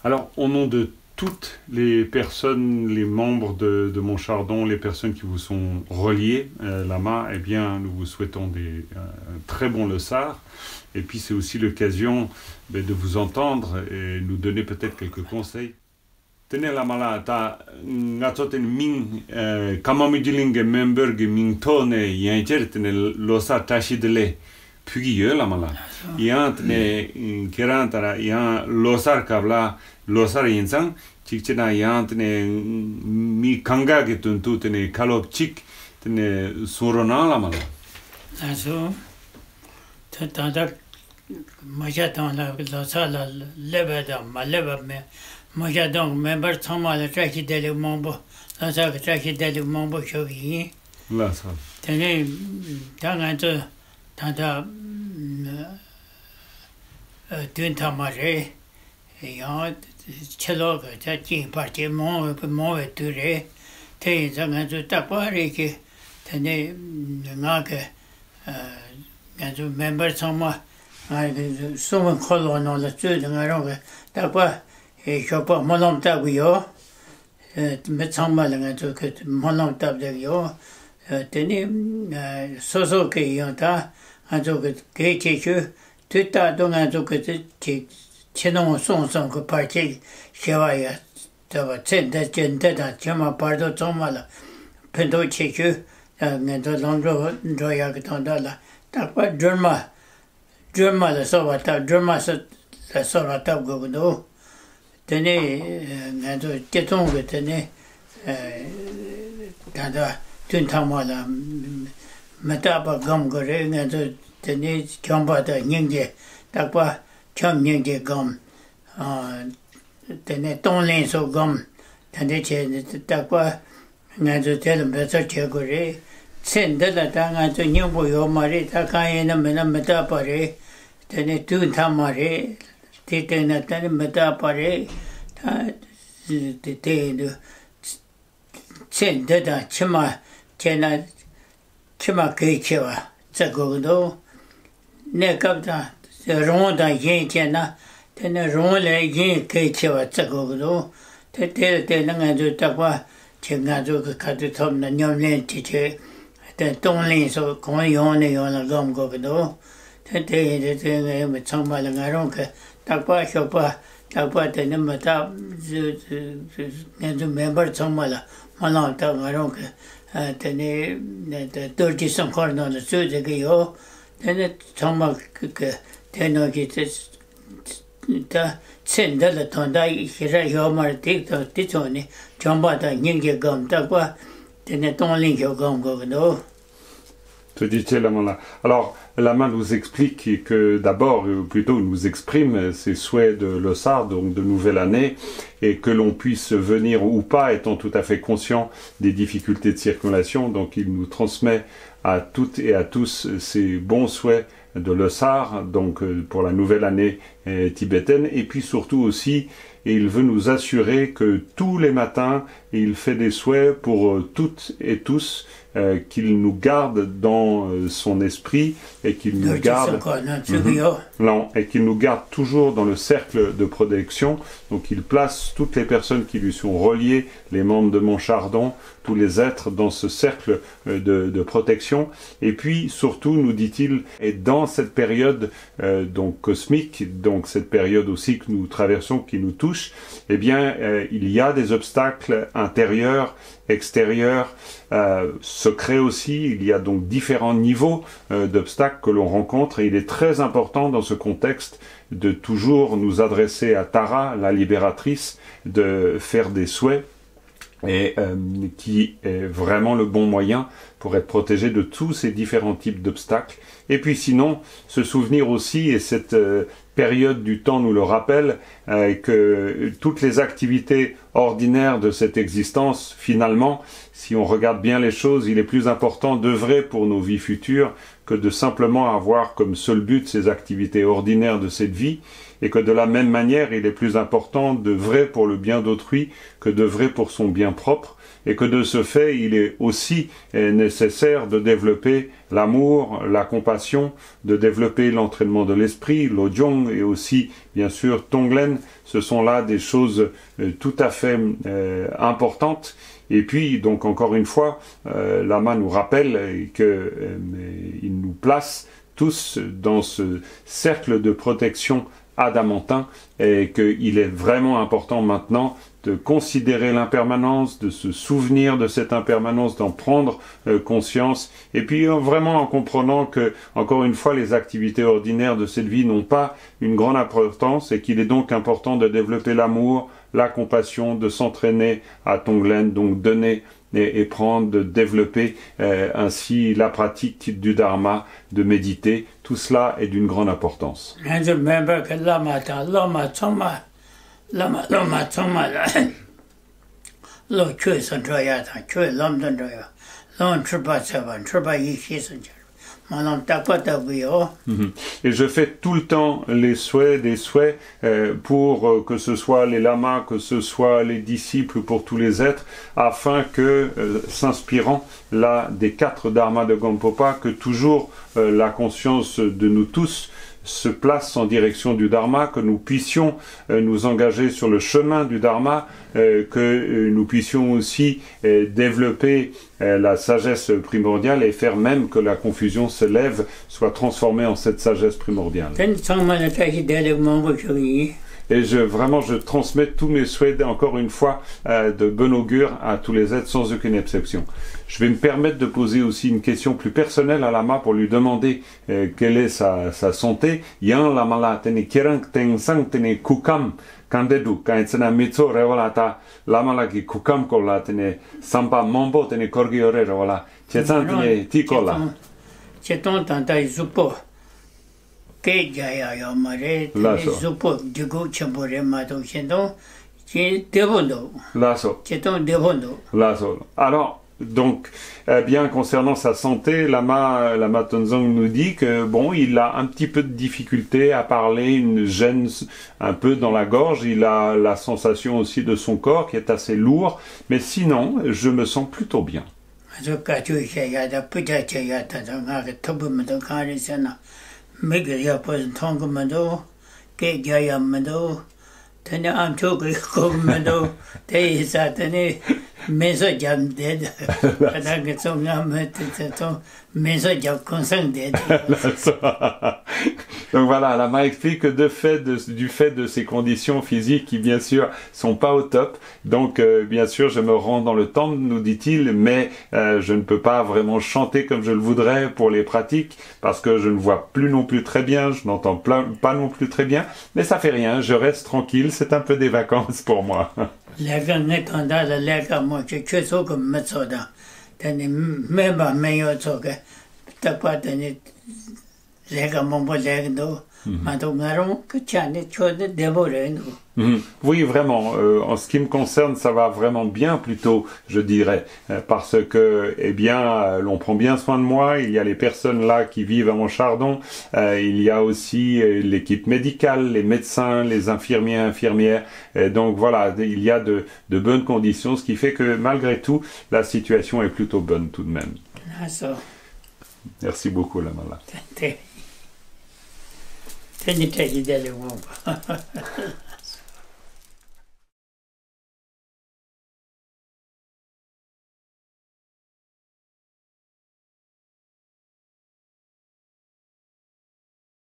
Alors, au nom de toutes les personnes, les membres de Montchardon, les personnes qui vous sont reliées, Lama, eh bien, nous vous souhaitons un très bon Losar. Et puis, c'est aussi l'occasion de vous entendre et nous donner peut-être quelques conseils. Tenez Lama là, ta ngazoten ming kamamidilinge member ge ming tone yanjer tene Losar tashidele pugi yo Lama là. Yan tene kerantara yan Losar kabla Losar Teunsang chikchena yan tene mi kanga ge tuntu tene kalop chik tene surona Lama là. Also tanda Montchardon la Losar la lebeda ma me Montchardon membres tamala traki dele membres Losar traki dele membres chogi Là ça. Tene tanda tamare ya chelo ga chi parti mo ture te zanga zu tapare ke tene ngake gazu members sama someone call on the two ngaro tapa chopa monom tabuyo met sama langa zu ke monom tabyo tene soso ke yota azu ke chechu tuta donga zu ke chenon son que parti chevaya tava tenda da chama pardo tomala pendo chechu ngendo londro ndoya ke tondala takpa drama la sovata drama sa sovata gogo tene ngendo keton ke tene tanda tuntamala mataba gam gore ngendo tene chamba da nyingje takpa chom nyingje gam tene tonlen so gam tande che takpa ngendo tel better che gore sende la tanga to nyimbo yo mari takayena mena meta pare tene tuntamare tene tene meta pare ta te sende da chima chena chima kechewa tsagodo ne kapta ronda yin chena tene ronle yin kechewa tsagodo te nanga zo takwa chenga zo ka to thomna nyomlen tiche te tonglin so kon yone yona gam godo te me chamba la ngaron ka takwa shopa takwa te ne mata ne member chamba la mana ta ngaron ka te ne te 30 some corner na so de yo te ne chamba ka te no ki te ta senda la tonda hira yo mar tik to titone chamba ta nyinge gam takwa Te dit-il Lama. Alors, Lama nous explique que d'abord, plutôt nous exprime ses souhaits de Losar, donc de nouvelle année, et que l'on puisse venir ou pas, étant tout à fait conscient des difficultés de circulation. Donc il nous transmet à toutes et à tous ses bons souhaits de Losar, donc pour la nouvelle année tibétaine, et puis surtout aussi, et il veut nous assurer que tous les matins, il fait des souhaits pour toutes et tous, qu'il nous garde dans son esprit et qu'il nous garde et qu'il nous garde toujours dans le cercle de protection. Donc il place toutes les personnes qui lui sont reliées, les membres de Montchardon, tous les êtres dans ce cercle de protection. Et puis surtout, nous dit-il, et dans cette période donc cosmique, donc cette période aussi que nous traversons, qui nous touche, eh bien il y a des obstacles intérieurs, extérieurs, secrets aussi. Il y a donc différents niveaux d'obstacles que l'on rencontre, et il est très important dans ce contexte de toujours nous adresser à Tara, la libératrice, de faire des souhaits, et qui est vraiment le bon moyen pour être protégé de tous ces différents types d'obstacles. Et puis sinon, se souvenir aussi, et cette période du temps nous le rappelle, que toutes les activités ordinaires de cette existence, finalement, si on regarde bien les choses, il est plus important d'œuvrer pour nos vies futures que de simplement avoir comme seul but ces activités ordinaires de cette vie, et que de la même manière, il est plus important d'œuvrer pour le bien d'autrui que d'œuvrer pour son bien propre, et que de ce fait, il est aussi nécessaire nécessaire de développer l'amour, la compassion, de développer l'entraînement de l'esprit, l'ojong et aussi, bien sûr, tonglen. Ce sont là des choses tout à fait importantes. Et puis, donc, encore une fois, Lama nous rappelle qu'il nous place tous dans ce cercle de protection adamantin et qu'il est vraiment important maintenant de considérer l'impermanence, de se souvenir de cette impermanence, d'en prendre conscience, et puis vraiment en comprenant que, encore une fois, les activités ordinaires de cette vie n'ont pas une grande importance et qu'il est donc important de développer l'amour, la compassion, de s'entraîner à tonglen, donc donner et prendre, de développer ainsi la pratique du dharma, de méditer. Tout cela est d'une grande importance. Je remember que Lama Teunsang, lo chui san choya ta, chui lam dan choya, lam chirpa sevan, chirpa yishi san choya. Et je fais tout le temps des souhaits pour que ce soit les lamas, que ce soit les disciples, pour tous les êtres, afin que, s'inspirant là des 4 dharmas de Gampopa, que toujours la conscience de nous tous se place en direction du Dharma, que nous puissions nous engager sur le chemin du Dharma, que nous puissions aussi développer la sagesse primordiale et faire même que la confusion se lève, soit transformée en cette sagesse primordiale. Et je transmets tous mes souhaits, encore une fois, de bon augure à tous les êtres sans aucune exception. Je vais me permettre de poser aussi une question plus personnelle à Lama pour lui demander quelle est sa santé. Yang Lama la tene Lama Teunsang tene kukam kandedu kaitsena mitso revolata Lama la ki kukam kola tene sampa mombo tene korgiore revola chetsan tene tikola. Cheton tanta izupo. Que jaya yamare izupo digu chambore mato chendo che devondo. Lasso. Cheton devondo. Lasso. Alors donc, bien concernant sa santé, Lama Teunsang nous dit que bon, il a un petit peu de difficulté à parler, une gêne un peu dans la gorge. Il a la sensation aussi de son corps qui est assez lourd, mais sinon, je me sens plutôt bien. Donc voilà, Lama explique que du fait de ces conditions physiques qui bien sûr sont pas au top, donc bien sûr je me rends dans le temple, nous dit-il, mais je ne peux pas vraiment chanter comme je le voudrais pour les pratiques, parce que je ne vois plus non plus très bien, je n'entends pas non plus très bien, mais ça fait rien, je reste tranquille, c'est un peu des vacances pour moi. Oui, vraiment. En ce qui me concerne, ça va vraiment bien plutôt, je dirais, parce que, eh bien, l'on prend bien soin de moi. Il y a les personnes là qui vivent à Montchardon. Il y a aussi l'équipe médicale, les médecins, les infirmières. Et donc voilà, il y a de bonnes conditions, ce qui fait que malgré tout, la situation est plutôt bonne tout de même. Merci beaucoup, Lama.